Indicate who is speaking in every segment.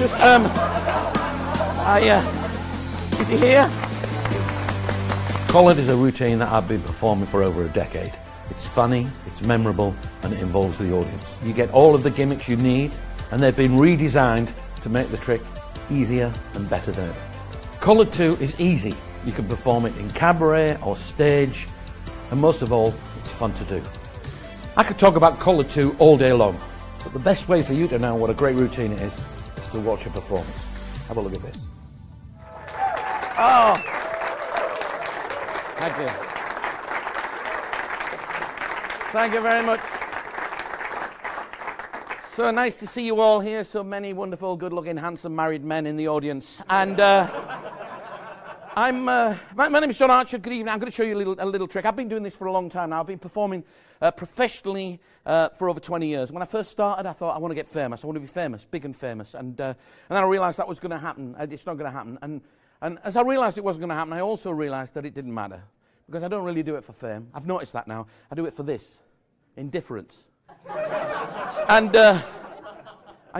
Speaker 1: just, is he here? Collared is a routine that I've been performing for over a decade. It's funny, it's memorable, and it involves the audience. You get all of the gimmicks you need, and they've been redesigned to make the trick easier and better than ever. Collared 2 is easy. You can perform it in cabaret or stage, and most of all, it's fun to do. I could talk about Collared 2 all day long, but the best way for you to know what a great routine it is to watch a performance. Have a look at this. Oh! Thank you. Thank you very much. So nice to see you all here, so many wonderful, good-looking, handsome married men in the audience. And my name is John Archer. Good evening. I'm going to show you a little trick. I've been doing this for a long time now. I've been performing professionally for over 20 years. When I first started, I thought, I want to get famous. I want to be famous, big and famous. And then I realized that was going to happen. It's not going to happen. And as I realized it wasn't going to happen, I also realized that it didn't matter. Because I don't really do it for fame. I've noticed that now. I do it for this. Indifference. And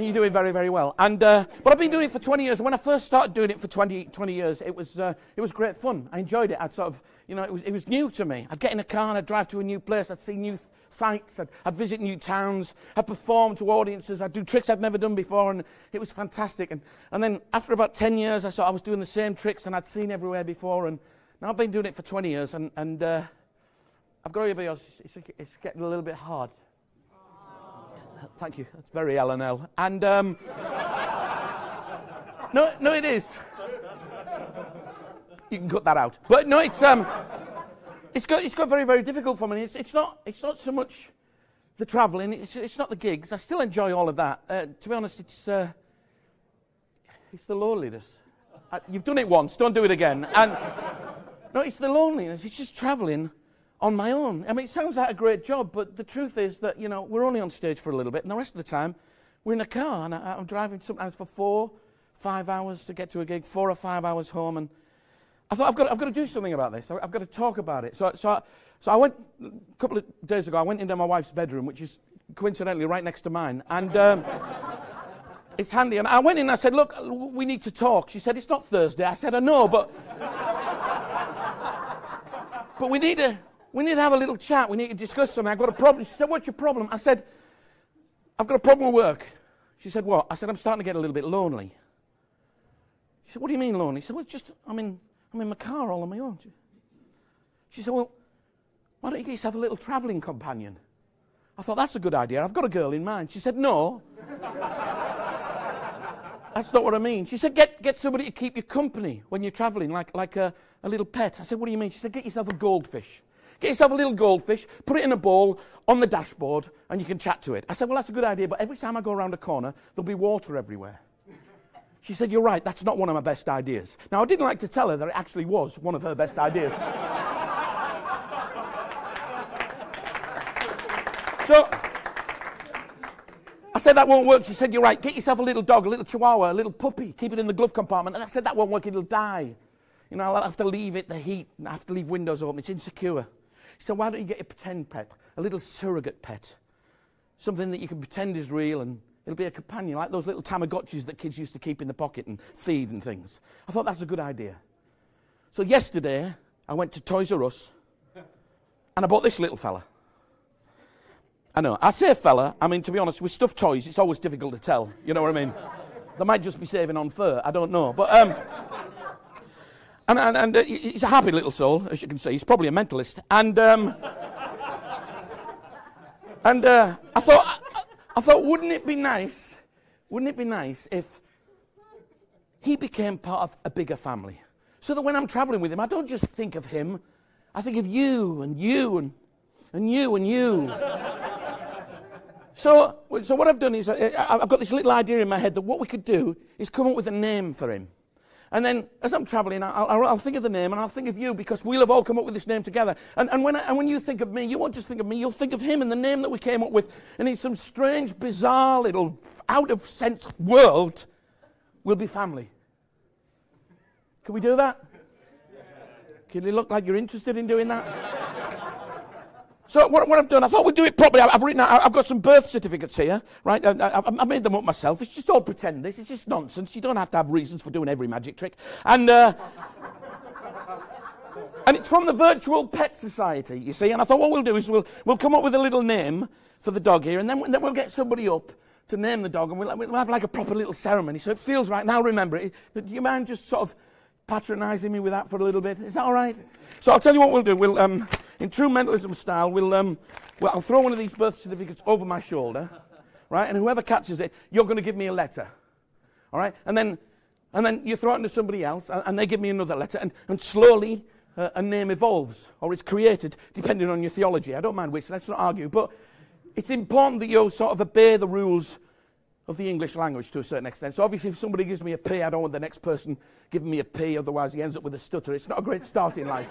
Speaker 1: you do it very, very well. But I've been doing it for 20 years. When I first started doing it for 20 years, it was great fun. I enjoyed it. I'd sort of, it was new to me. I'd get in a car and I'd drive to a new place. I'd see new sights. I'd visit new towns. I'd perform to audiences. I'd do tricks I'd never done before, and it was fantastic. And then after about 10 years, I saw I was doing the same tricks, and I'd seen everywhere before. And now I've been doing it for 20 years, and I've got to be honest, it's getting a little bit hard. Thank you. That's very L&L. And no, it is. You can cut that out. But no, it's got very, very difficult for me. It's not so much the travelling. It's not the gigs. I still enjoy all of that. To be honest, it's the loneliness. You've done it once. Don't do it again. And no, it's the loneliness. It's just travelling on my own. I mean, it sounds like a great job, but the truth is that, we're only on stage for a little bit, and the rest of the time, we're in a car, and I'm driving sometimes for 4-5 hours to get to a gig, 4 or 5 hours home, and I thought, I've got to do something about this. I've got to talk about it. So I went, a couple of days ago, I went into my wife's bedroom, which is coincidentally right next to mine, and it's handy, and I went in and I said, look, we need to talk. She said, it's not Thursday. I said, I know, but we need to have a little chat. We need to discuss something. I've got a problem. She said, what's your problem? I said, I've got a problem with work. She said, what? I said, I'm starting to get a little bit lonely. She said, what do you mean lonely? She said, well, I'm in my car all on my own. She said, well, why don't you get yourself a little travelling companion? I thought, that's a good idea. I've got a girl in mind. She said, no. That's not what I mean. She said, get somebody to keep you company when you're travelling, like a little pet. I said, what do you mean? She said, get yourself a goldfish. Get yourself a little goldfish, put it in a bowl on the dashboard, and you can chat to it. I said, well, that's a good idea, but every time I go around a corner, there'll be water everywhere. She said, you're right, that's not one of my best ideas. Now, I didn't like to tell her that it actually was one of her best ideas. So, I said, that won't work. She said, you're right, get yourself a little dog, a little chihuahua, a little puppy, keep it in the glove compartment. And I said, that won't work, it'll die. I'll have to leave it, the heat, I have to leave windows open, it's insecure. She said, why don't you get a pretend pet, a little surrogate pet, something that you can pretend is real, and it'll be a companion, like those little Tamagotchis that kids used to keep in the pocket and feed and things. I thought that's a good idea. So yesterday, I went to Toys R Us, and I bought this little fella. I know, I say fella, I mean, to be honest, with stuffed toys, it's always difficult to tell, you know what I mean? They might just be saving on fur, I don't know, but And he's a happy little soul, as you can see. He's probably a mentalist. And I thought, wouldn't it be nice if he became part of a bigger family? So that when I'm traveling with him, I don't just think of him. I think of you and you and you and you. So what I've done is I've got this little idea in my head that what we could do is come up with a name for him. And then, as I'm travelling, I'll think of the name, and I'll think of you, because we'll have all come up with this name together. And when you think of me, you won't just think of me, you'll think of him and the name that we came up with. And in some strange, bizarre, little, out-of-sense world, we'll be family. Can we do that? Can you look like you're interested in doing that? So what I've done, I thought we'd do it properly. I've got some birth certificates here, right? I made them up myself. It's just all pretend. This is just nonsense. You don't have to have reasons for doing every magic trick. And it's from the Virtual Pet Society, you see. And I thought what we'll do is we'll come up with a little name for the dog here, and then we'll get somebody up to name the dog, and we'll have like a proper little ceremony, so it feels right. Now remember, do you mind just sort of patronising me with that for a little bit? Is that all right? So I'll tell you what we'll do. We'll, in true mentalism style, I'll throw one of these birth certificates over my shoulder, right? And whoever catches it, you're going to give me a letter, all right? And then you throw it into somebody else, and they give me another letter, and slowly a name evolves, or is created, depending on your theology. I don't mind which, let's not argue, but it's important that you sort of obey the rules of the English language to a certain extent. So obviously if somebody gives me a P, I don't want the next person giving me a P, otherwise he ends up with a stutter. It's not a great start in life.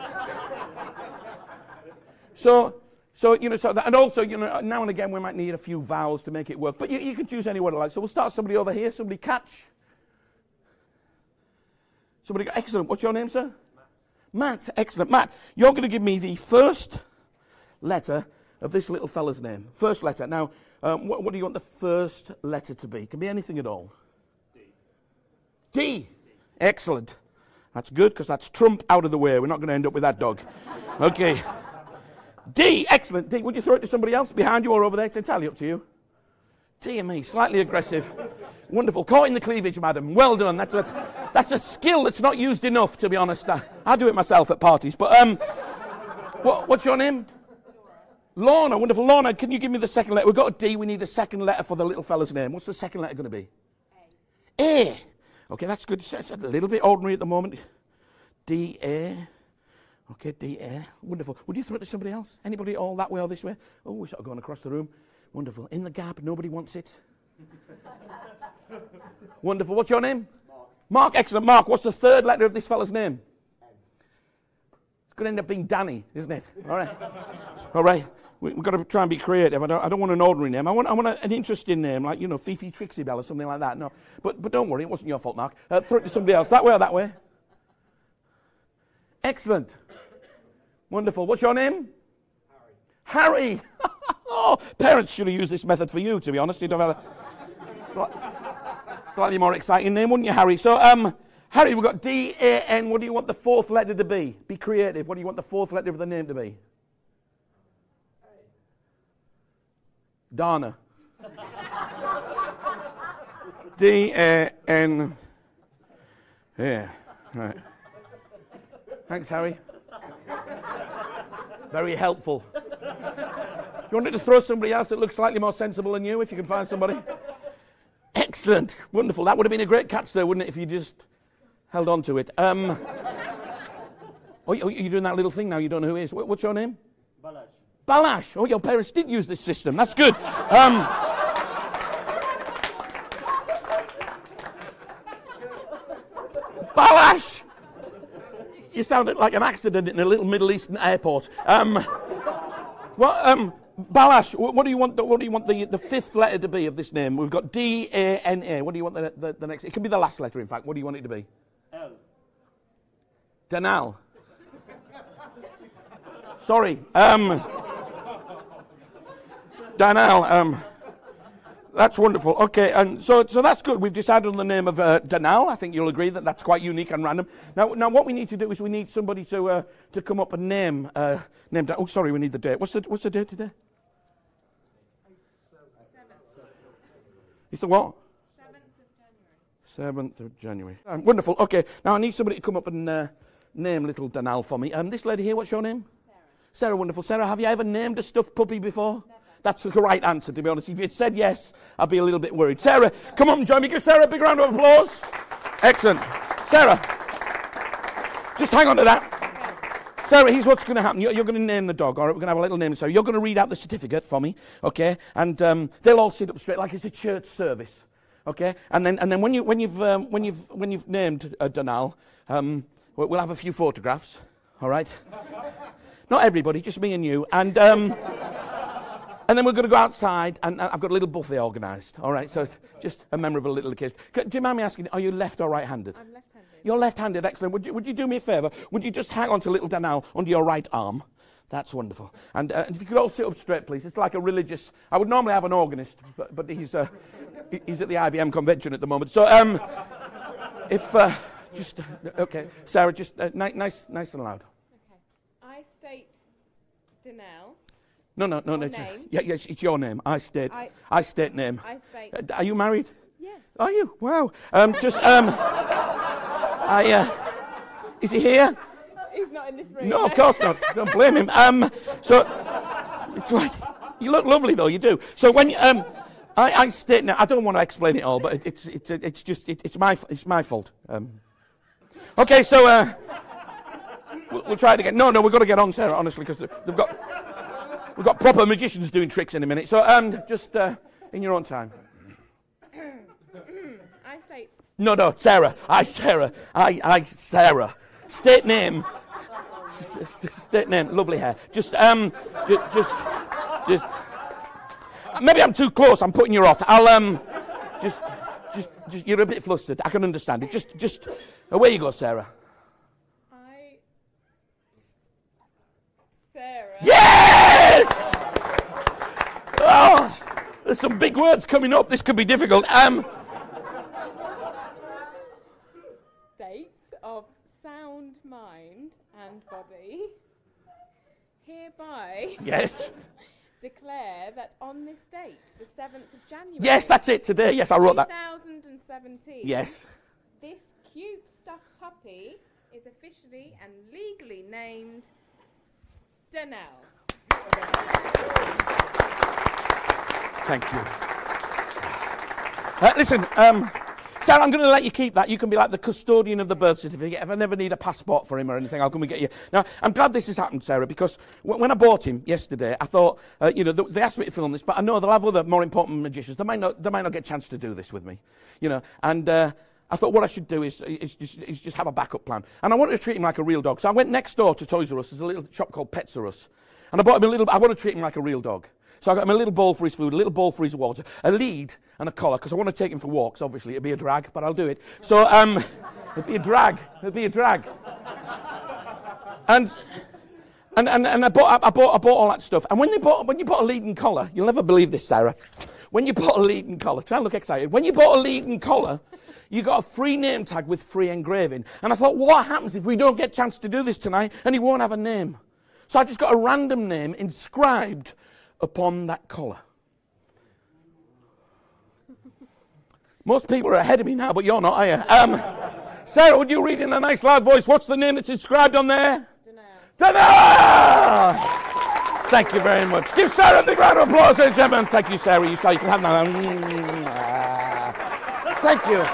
Speaker 1: So and also, now and again we might need a few vowels to make it work, but you can choose anyone you like. So we'll start somebody over here. Somebody catch. Somebody, excellent. What's your name, sir? Matt, excellent. Matt, you're going to give me the first letter of this little fella's name. First letter. Now, what do you want the first letter to be? It can be anything at all. D. D. Excellent. That's good, because that's Trump out of the way. We're not going to end up with that dog. Okay. D. Excellent. D. Would you throw it to somebody else behind you or over there? It's entirely up to you. Dear me, slightly aggressive. Wonderful. Caught in the cleavage, madam. Well done. That's a skill that's not used enough, to be honest. I do it myself at parties. But what's your name? Lorna. Wonderful. Lorna, can you give me the second letter? We've got a D. We need a second letter for the little fella's name. What's the second letter going to be? A. A. Okay, that's good. It's a little bit ordinary at the moment. D. A. Okay, D. A. Wonderful. Would you throw it to somebody else? Anybody all that way or this way? Oh, we're sort of going across the room. Wonderful. In the gap. Nobody wants it. Wonderful. What's your name? Mark. Mark. Excellent. Mark, what's the third letter of this fella's name? N. It's going to end up being Danny, isn't it? All right. All right. We've got to try and be creative. I don't want an ordinary name. I want an interesting name, like, Fifi Trixie Bell or something like that. No, but don't worry, it wasn't your fault, Mark. Throw it to somebody else. That way or that way? Excellent. Wonderful. What's your name? Harry. Harry. Oh, parents should have used this method for you, to be honest. You'd have had a slightly more exciting name, wouldn't you, Harry? So, Harry, we've got D-A-N. What do you want the fourth letter to be? Be creative. What do you want the fourth letter of the name to be? Dana. D-A-N. Yeah, right. Thanks, Harry. Very helpful. You wanted to throw somebody else that looks slightly more sensible than you, if you can find somebody? Excellent. Wonderful. That would have been a great catch there, wouldn't it, if you just held on to it. Oh, you're doing that little thing now. You don't know who it is. What's your name? Balash. Balash. Oh, your parents did use this system. That's good. Balash. You sounded like an accident in a little Middle Eastern airport. Balash, what do you want the fifth letter to be of this name? We've got D-A-N-A. What do you want the next? It can be the last letter, in fact. What do you want it to be? L. Danal. Sorry. Danal. That's wonderful. Okay, and so that's good. We've decided on the name of Danal. I think you'll agree that that's quite unique and random. Now what we need to do is we need somebody to come up and name. Oh, sorry, we need the date. What's the date today? 7th. It's the what? 7th of January. Wonderful. Okay, now I need somebody to come up and name little Danal for me. This lady here, what's your name? Sarah. Sarah, wonderful. Sarah, have you ever named a stuffed puppy before? Never. That's the right answer, to be honest. If you'd said yes, I'd be a little bit worried. Sarah, come on and join me. Give Sarah a big round of applause. Excellent. Sarah, just hang on to that. Sarah, here's what's going to happen. You're going to name the dog, all right? We're going to have a little name. So you're going to read out the certificate for me, okay? And they'll all sit up straight like it's a church service, okay? And then when you've named Danal, we'll have a few photographs, all right? Not everybody, just me and you. And then we're going to go outside, and I've got a little buffet organised, all right? So it's just a memorable little occasion. Do you mind me asking, are you left or right-handed?
Speaker 2: I'm left-handed.
Speaker 1: You're left-handed, excellent. Would you do me a favour? Would you just hang on to little Danelle under your right arm? That's wonderful. And if you could all sit up straight, please. It's like a religious... I would normally have an organist, but he's at the IBM convention at the moment. So, okay, Sarah, just nice and loud.
Speaker 2: Okay. I state Danelle.
Speaker 1: No.
Speaker 2: Name.
Speaker 1: Yeah, yes, it's your name. I state name.
Speaker 2: I state.
Speaker 1: Are you married?
Speaker 2: Yes.
Speaker 1: Are you? Wow. Is he here?
Speaker 2: He's not in this room.
Speaker 1: No, of course not. Don't blame him. So, it's right. You look lovely though. You do. So when I state now, I don't want to explain it all, but it's my fault. Okay, so we'll try it again. No, we've got to get on, Sarah. Honestly, because we've got proper magicians doing tricks in a minute. So just in your own time.
Speaker 2: I state.
Speaker 1: No, Sarah. I Sarah. State name. State name. Lovely hair. Just. Maybe I'm too close. I'm putting you off. I'll just. You're a bit flustered. I can understand it. Just. Away you go, Sarah.
Speaker 2: Sarah.
Speaker 1: Yes! Oh, there's some big words coming up. This could be difficult.
Speaker 2: State of sound mind and body. Hereby.
Speaker 1: Yes.
Speaker 2: Declare that on this date, the 7th of January.
Speaker 1: Yes, that's it today. Yes, I wrote that.
Speaker 2: 2017.
Speaker 1: Yes.
Speaker 2: This cute stuffed puppy is officially and legally named Danelle.
Speaker 1: Thank you. Listen, Sarah, I'm going to let you keep that. You can be like the custodian of the birth certificate. If I never need a passport for him or anything, I'll come and get you. Now, I'm glad this has happened, Sarah, because when I bought him yesterday, I thought, they asked me to film this, but I know they'll have other more important magicians. They might not get a chance to do this with me, and I thought what I should do is just have a backup plan. And I wanted to treat him like a real dog. So I went next door to Toys R Us. There's a little shop called Pets R Us. And I bought him I want to treat him like a real dog. So I got him a little bowl for his food, a little bowl for his water, a lead and a collar, because I want to take him for walks, obviously. It'd be a drag, but I'll do it. So, it'd be a drag. And I bought all that stuff. And when you bought a lead and collar, you'll never believe this, Sarah. When you bought a lead and collar, try and look excited. When you bought a lead and collar, you got a free name tag with free engraving. And I thought, what happens if we don't get a chance to do this tonight and he won't have a name? So I just got a random name inscribed upon that collar. Most people are ahead of me now, but you're not, are you? Sarah, would you read in a nice loud voice, what's the name that's inscribed on there? Danelle! Thank you very much. Give Sarah a big round of applause, ladies and gentlemen. Thank you, Sarah. You can have that. Thank you.